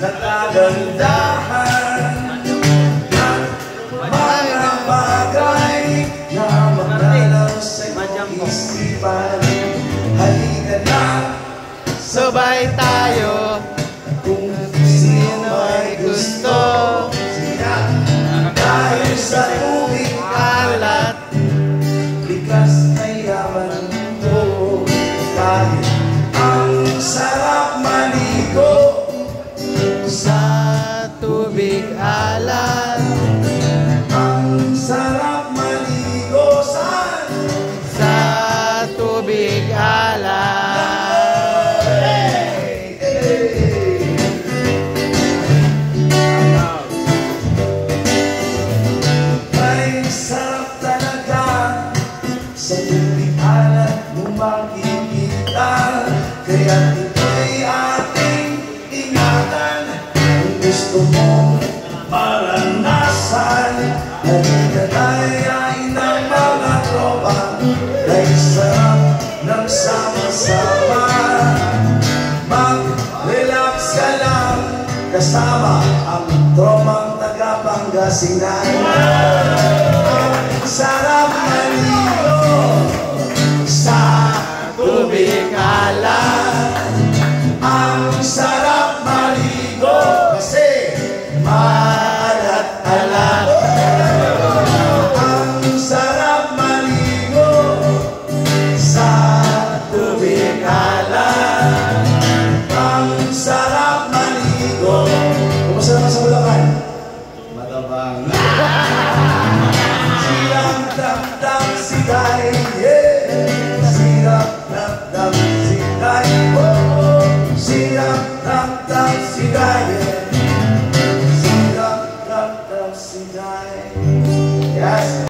na kagandahan at mga bagay na magdalaw sa iyong isipan. Halika na, sabay tayo kung sino ay gusto. Dahil sa tubig alat, likas na yaman ito. Kahit ang sarap maligo sa tubig alat, ang sarap maligo sa tubig alat. Ay sarap talaga sa tubig alat mo makikita. Kaya ito'y ating ingatan. Kung gusto mong maranasan, halika tayain ng mga tropa. Dahil sarap ng sama-sama. Mag-relax ka lang kasama ang tropang taga-Pangasinan. Ang sarap maligo sa Tubig alat, ang sarap maligo kasi maalat-alat. ang sarap maligo sa Tubig alat, ang sarap maligo. Kumusta naman sa Bulacan? Matabang. Silang damdam sigay, yeah. Silang damdam sigay, oh. Silang damdam sigay, yeah. Silang damdam sigay. Yes.